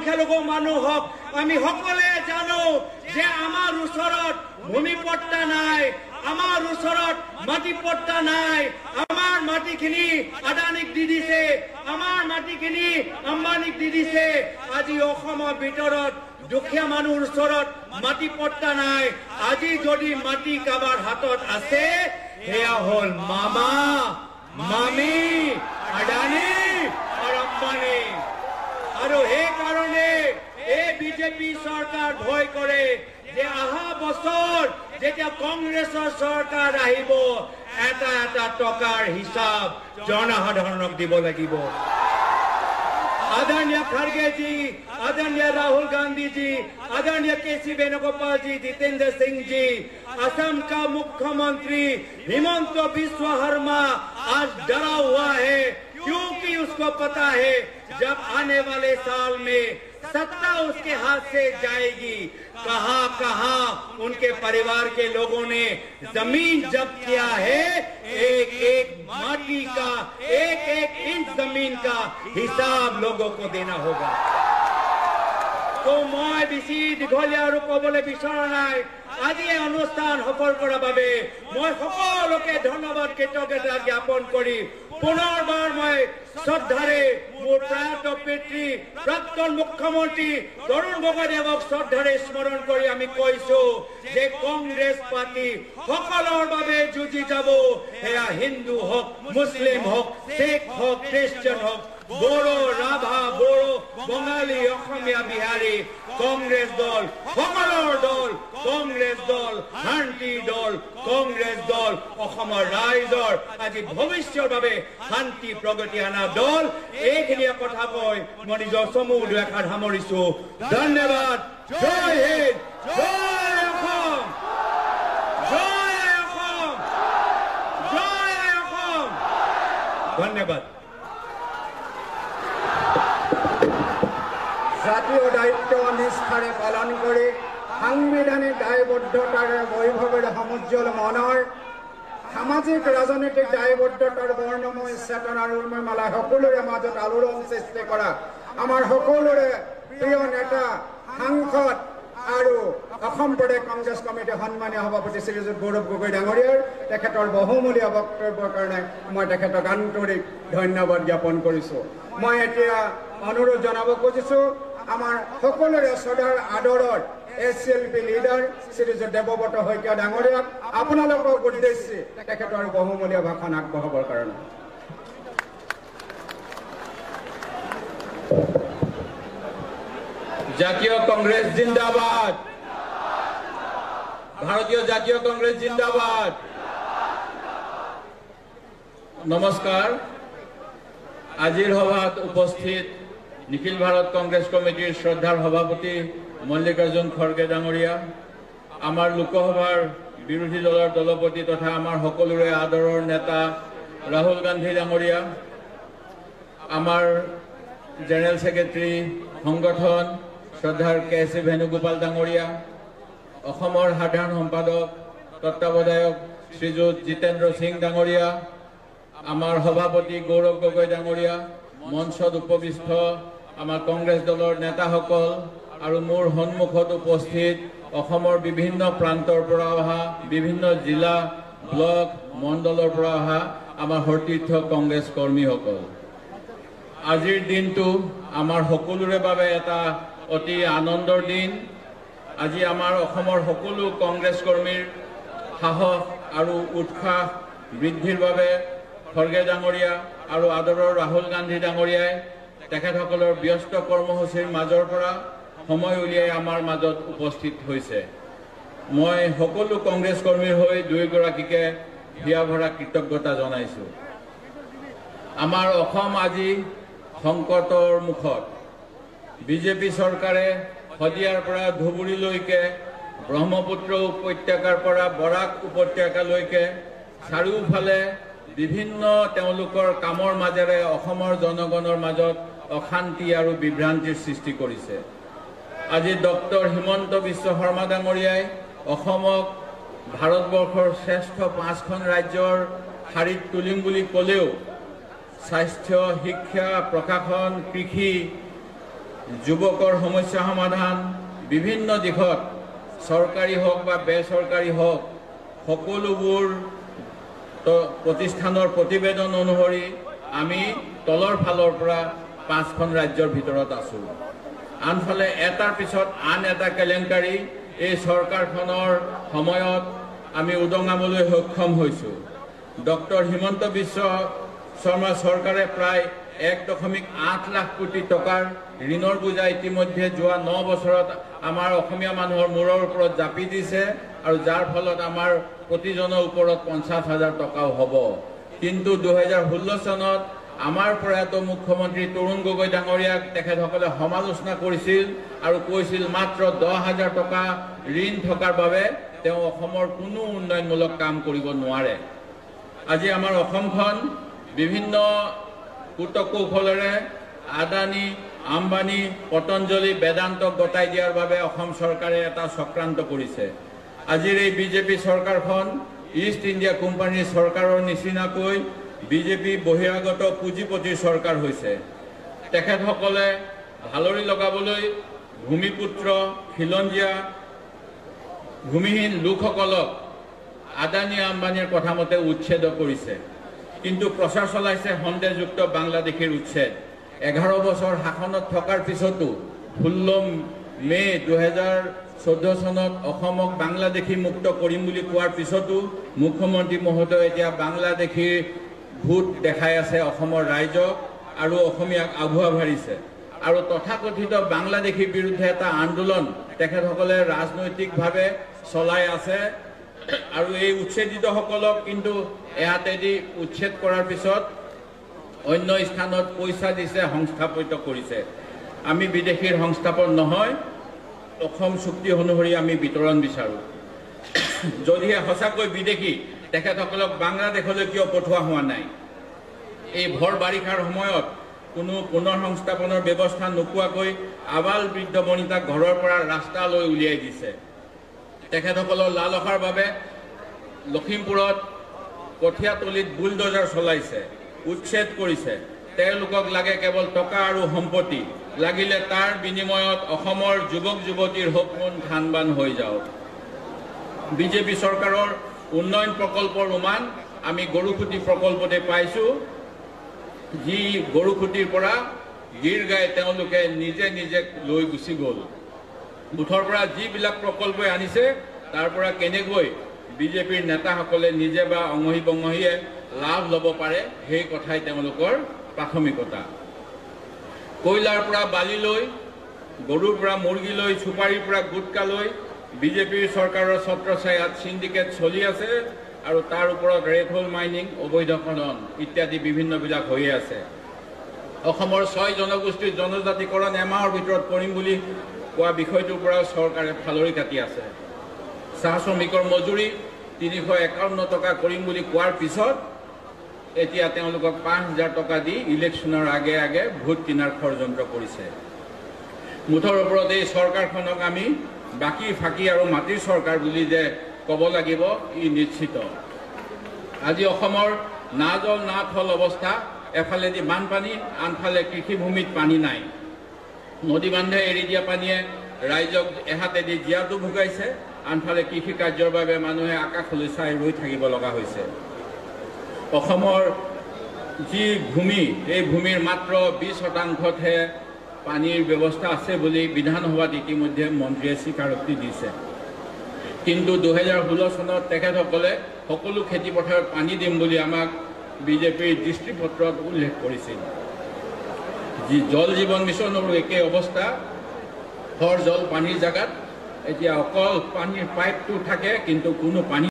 সংখ্যালঘু মানুহ হওক আমি সকলে জানো যে আমাৰ ওচৰত ভূমিপট্টা নাই, আমাৰ ওচৰত মাটিপট্টা নাই, আমাৰ মাটিখিনি আদানীক দি দিছে, আমাৰ মাটিখিনি আম্বানীক দি দিছে। আজি অসমৰ ভিতৰত দুখীয়া মানুহৰ ওচৰত মাটিপট্টা নাই। আজি যদি মাটি কাৰোবাৰ হাতত আছে সেয়া হ'ল মামা মামী আদানী আৰু আম্বানী। আৰু সেইকাৰণে এই বিজেপি চৰকাৰ ভয় কৰে যে অহা বছৰ যেতিয়া কংগ্ৰেছৰ চৰকাৰ আহিব এটা এটা টকাৰ হিচাপ জনসাধাৰণক দিব লাগিব। आदरणीय खड़गे जी, आदरणीय राहुल गांधी जी, आदरणीय केसी वेणुगोपाल जी, जितेंद्र सिंह जी, असम का मुख्यमंत्री हिमंत बिस्व शर्मा आज डरा हुआ है क्योंकि उसको पता है जब आने वाले साल में सत्ता उसके हाथ से जाएगी, कहां कहां उनके परिवार के लोगों ने जमीन जब्त किया है, एक एक माटी का, एक एक इंच जमीन का हिसाब लोगों को देना होगा। तो मैं बेसी दीघलिया और कबले विचरा नाई। आज ये अनुष्ठान सफल करार বাবে मैं सकलोके धन्यवाद कृतज्ञता ज्ञापन करी पुनर्बार मैं श्रद्धारे मोर प्रयात पितृ प्राक्तन मुख्यमंत्री तरुण गगৈদেৱক श्रद्धारे स्मरण करी आमी কৈছো जे कांग्रेस पार्टी सकলৰ বাবে যুঁজি যাব। এয়া হিন্দু হোক, মুসলিম হোক, শিখ হোক, খ্রিস্টান হোক, बोड़ो, राभा, बोड़ो, बंगाली, অসমীয়া, बिहारी, कांग्रेस दल सकলৰ दल, कांग्रेस दल, शांति दल, कांग्रेस दल অসমৰ ৰাইজৰ আজি ভৱিষ্যৰ বাবে শান্তি প্ৰগতি আনা দল। এইখিনিয়ে কথা কৈ মই নিজৰ সমূহ দুআষাৰ সামৰিছো। ধন্যবাদ। জয় হিন্দ, জয় অসম, জয় অসম, জয় অসম। ধন্যবাদ। জাতীয় দায়িত্ব নিষ্ঠাৰে পালন কৰি সাংবিধানিক দায়বদ্ধতাৰে বৈভৱেৰে সমুজ্জ্বল মনৰ সামাজিক ৰাজনৈতিক দায়বদ্ধতাৰ বৰ্ণময় চেতনাৰ উন্ময়মালা সকলোৰে মাজত আলোড়ন সৃষ্টি কৰা আমাৰ সকলোৰে প্ৰিয় নেতা সাংসদ আৰু অসম প্ৰদেশ কংগ্ৰেছ কমিটিৰ সন্মানীয় সভাপতি শ্ৰীযুত গৌৰৱ গগৈ ডাঙৰীয়াৰ তেখেতৰ বহুমূলীয়া বক্তব্যৰ কাৰণে মই তেখেতক আন্তৰিক ধন্যবাদ জ্ঞাপন কৰিছোঁ। মই এতিয়া অনুৰোধ জনাব খুজিছোঁ আমাৰ সকলোৰে শ্ৰদ্ধাৰ আদৰৰ SLP লিডাৰ শ্ৰীযুত দেৱব্ৰত শইকীয়া ডাঙৰীয়াক আপোনালোকক উদ্দেশ্যি তেখেতৰ বহুমূলীয়া ভাষণ আগবঢ়াবৰ কাৰণে। জাতীয় কংগ্ৰেস জিন্দাবাদ, ভাৰতীয় জাতীয় কংগ্ৰেস জিন্দাবাদ। নমস্কাৰ। আজিৰ সভাত উপস্থিত নিখিল ভাৰত কংগ্ৰেস কমিটিৰ শ্ৰদ্ধাৰ সভাপতি মল্লিকাৰ্জুন খড়গে ডাঙৰীয়া, আমাৰ লোকসভাৰ বিৰোধী দলেৰ দলপতি তথা আমাৰ সকলোৰে আদৰৰ নেতা ৰাহুল গান্ধী ডাঙৰীয়া, আমাৰ জেনাৰেল সেক্ৰেটাৰি সংগঠন শ্ৰদ্ধাৰ কেসি বেণুগোপাল ডাঙৰীয়া, অসমৰ সাধাৰণ সম্পাদক তত্ত্বাৱধায়ক শ্ৰীযুত জিতেন্দ্ৰ সিং ডাঙৰীয়া, আমাৰ সভাপতি গৌৰৱ গগৈ ডাঙৰীয়া, মঞ্চত উপবিষ্ট আমাৰ কংগ্ৰেস দলেৰ নেতাসকল আৰু মোৰ সন্মুখত উপস্থিত অসমৰ বিভিন্ন প্ৰান্তৰ পৰা অহা বিভিন্ন জিলা ব্লক মণ্ডলৰ পৰা অহা আমাৰ সতীৰ্থ কংগ্ৰেছ কৰ্মীসকল, আজিৰ দিনটো আমাৰ সকলোৰে বাবে এটা অতি আনন্দৰ দিন। আজি আমাৰ অসমৰ সকলো কংগ্ৰেছ কৰ্মীৰ সাহস আৰু উৎসাহ বৃদ্ধিৰ বাবে খড়গে ডাঙৰীয়া আৰু আদৰৰ ৰাহুল গান্ধী ডাঙৰীয়াই তেখেতসকলৰ ব্যস্ত কৰ্মসূচীৰ মাজৰ পৰা সময় উলিয়াই আমাৰ মাজত উপস্থিত হৈছে। মই সকলো কংগ্ৰেছ কৰ্মীৰ হৈ দুয়োগৰাকীকে হিয়া ভৰা কৃতজ্ঞতা জনাইছোঁ। আমাৰ অসম আজি সংকটৰ মুখত। বিজেপি চৰকাৰে শদিয়াৰ পৰা ধুবুৰীলৈকে ব্ৰহ্মপুত্ৰ উপত্যকাৰ পৰা বৰাক উপত্যকালৈকে চাৰিওফালে বিভিন্ন তেওঁলোকৰ কামৰ মাজেৰে অসমৰ জনগণৰ মাজত অশান্তি আৰু বিভ্ৰান্তিৰ সৃষ্টি কৰিছে। আজি ডক্টৰ হিমন্ত বিশ্ব শৰ্মা ডাঙৰীয়াই অসমক ভাৰতবৰ্ষৰ শ্ৰেষ্ঠ 5খন ৰাজ্যৰ শাৰীত তুলিম বুলি ক'লেও স্বাস্থ্য, শিক্ষা, প্ৰশাসন, কৃষি যুৱকৰ সমস্যা সমাধান বিভিন্ন দিশত চৰকাৰী হওক বা বেচৰকাৰী হওক সকলোবোৰ প্ৰতিষ্ঠানৰ প্ৰতিবেদন অনুসৰি আমি তলৰ ফালৰ পৰা 5খন ৰাজ্যৰ ভিতৰত আছো। আনফালে এটাৰ পিছত আন এটা কেলেংকাৰী এই চৰকাৰখনৰ সময়ত আমি উদঙাবলৈ সক্ষম হৈছো। ডক্টৰ হিমন্ত বিশ্ব শৰ্মা চৰকাৰে প্ৰায় 1.8 লাখ কোটি টকাৰ ঋণৰ বোজা ইতিমধ্যে যোৱা 9 বছৰত আমাৰ অসমীয়া মানুহৰ মূৰৰ ওপৰত জাপি দিছে আৰু যাৰ ফলত আমাৰ প্ৰতিজনৰ ওপৰত 50,000 টকাও হ'ব। কিন্তু 2016 চনত আমাৰ প্ৰয়াত মুখ্যমন্ত্ৰী তৰুণ গগৈ ডাঙৰীয়াক তেখেতসকলে সমালোচনা কৰিছিল আৰু কৈছিল মাত্ৰ 10,000 টকা ঋণ থকাৰ বাবে তেওঁ অসমৰ কোনো উন্নয়নমূলক কাম কৰিব নোৱাৰে। আজি আমাৰ অসমখন বিভিন্ন কুটকৌশলেৰে আদানী, আম্বানী, পতঞ্জলি, বেদান্তক গতাই দিয়াৰ বাবে অসম চৰকাৰে এটা চক্ৰান্ত কৰিছে। আজিৰ এই বিজেপি চৰকাৰখন ইষ্ট ইণ্ডিয়া কোম্পানীৰ চৰকাৰৰ নিচিনাকৈ বিজেপি বহিৰাগত পুঁজিপতিৰ চৰকাৰ হৈছে। তেখেতসকলে ভালৰি লগাবলৈ ভূমিপুত্ৰ, খিলঞ্জীয়া, ভূমিহীন লোকসকলক আদানী আম্বানীৰ কথা মতে উচ্ছেদ কৰিছে। কিন্তু প্ৰচাৰ চলাইছে সন্দেহযুক্ত বাংলাদেশীৰ উচ্ছেদ। 11 বছৰ শাসনত থকাৰ পিছতো 16 মে 2014 চনত অসমক বাংলাদেশী মুক্ত কৰিম বুলি কোৱাৰ পিছতো মুখ্যমন্ত্ৰী মহোদয় এতিয়া বাংলাদেশীৰ ভূত দেখাই আছে অসমৰ ৰাইজক আৰু অসমীয়াক আভুৱা ভাৰিছে। আৰু তথাকথিত বাংলাদেশীৰ বিৰুদ্ধে এটা আন্দোলন তেখেতসকলে ৰাজনৈতিকভাৱে চলাই আছে। আৰু এই উচ্ছেদিতসকলক কিন্তু এহাতেদি উচ্ছেদ কৰাৰ পিছত অন্য স্থানত পইচা দিছে, সংস্থাপিত কৰিছে। আমি বিদেশীৰ সংস্থাপন নহয়, অসম চুক্তি অনুসৰি আমি বিতৰণ বিচাৰোঁ। যদিহে সঁচাকৈ বিদেশী তেখেতসকলক বাংলাদেশলৈ কিয় পঠোৱা হোৱা নাই? এই ভৰ বাৰিষাৰ সময়ত কোনো পুনৰ সংস্থাপনৰ ব্যৱস্থা নোপোৱাকৈ আবাল বৃদ্ধ বনিতাক ঘৰৰ পৰা ৰাস্তালৈ উলিয়াই দিছে। তেখেতসকলৰ লালসাৰ বাবে লখিমপুৰত কঠীয়াতলিত বুলডোজাৰ চলাইছে, উচ্ছেদ কৰিছে। তেওঁলোকক লাগে কেৱল টকা আৰু সম্পত্তি, লাগিলে তাৰ বিনিময়ত অসমৰ যুৱক যুৱতীৰ সপোন থানবান হৈ যাওক। বিজেপি চৰকাৰৰ উন্নয়ন প্ৰকল্পৰ উমান আমি গৰুখুটি প্ৰকল্পতে পাইছোঁ, যি গৰুখুটিৰ পৰা গীৰ গাই তেওঁলোকে নিজে নিজে লৈ গুচি গ'ল। মুঠৰ পৰা যিবিলাক প্ৰকল্পই আনিছে তাৰ পৰা কেনেকৈ বিজেপিৰ নেতাসকলে নিজে বা অঙহী বঙহীয়ে লাভ ল'ব পাৰে সেই কথাই তেওঁলোকৰ প্ৰাথমিকতা। কয়লাৰ পৰা বালিলৈ, গৰুৰ পৰা মুৰ্গীলৈ, চুপাৰীৰ পৰা গুটকালৈ বিজেপিৰ চৰকাৰৰ ছত্ৰছায়াত চিণ্ডিকেট চলি আছে আৰু তাৰ ওপৰত ৰেড হোল মাইনিং, অবৈধ খনন ইত্যাদি বিভিন্নবিলাক হৈয়ে আছে। অসমৰ 6 জনগোষ্ঠীৰ জনজাতিকৰণ এমাহৰ ভিতৰত কৰিম বুলি কোৱা বিষয়টোৰ পৰা চৰকাৰে ফালৰি কাটি আছে। চাহ শ্ৰমিকৰ মজুৰি 351 টকা কৰিম বুলি কোৱাৰ পিছত এতিয়া তেওঁলোকক 5,000 টকা দি ইলেকশ্যনৰ আগে আগে ভোট কিনাৰ ষড়যন্ত্ৰ কৰিছে। মুঠৰ ওপৰত এই চৰকাৰখনক আমি বাকী ফাঁকি আৰু মাটিৰ চৰকাৰ বুলি যে ক'ব লাগিব ই নিশ্চিত। আজি অসমৰ না জল না থল অৱস্থা, এফালেদি বানপানী, আনফালে কৃষিভূমিত পানী নাই। নদী বান্ধে এৰি দিয়া পানীয়ে ৰাইজক এহাতেদি জীয়াটো ভুগাইছে, আনফালে কৃষি কাৰ্যৰ বাবে মানুহে আকাশলৈ চাই ৰৈ থাকিব লগা হৈছে। অসমৰ যি ভূমি, এই ভূমিৰ মাত্ৰ 20% পানীৰ ব্যৱস্থা আছে বুলি বিধানসভাত ইতিমধ্যে মন্ত্ৰীয়ে স্বীকাৰোক্তি দিছে। কিন্তু 2016 চনত তেখেতসকলে সকলো খেতিপথাৰত পানী দিম বুলি আমাক বিজেপিৰ দৃষ্টিপত্ৰত উল্লেখ কৰিছিল। যি জল জীৱন মিছনৰো একে অৱস্থা, হৰ জল পানীৰ জেগাত এতিয়া অকল পানীৰ পাইপটো থাকে কিন্তু কোনো পানী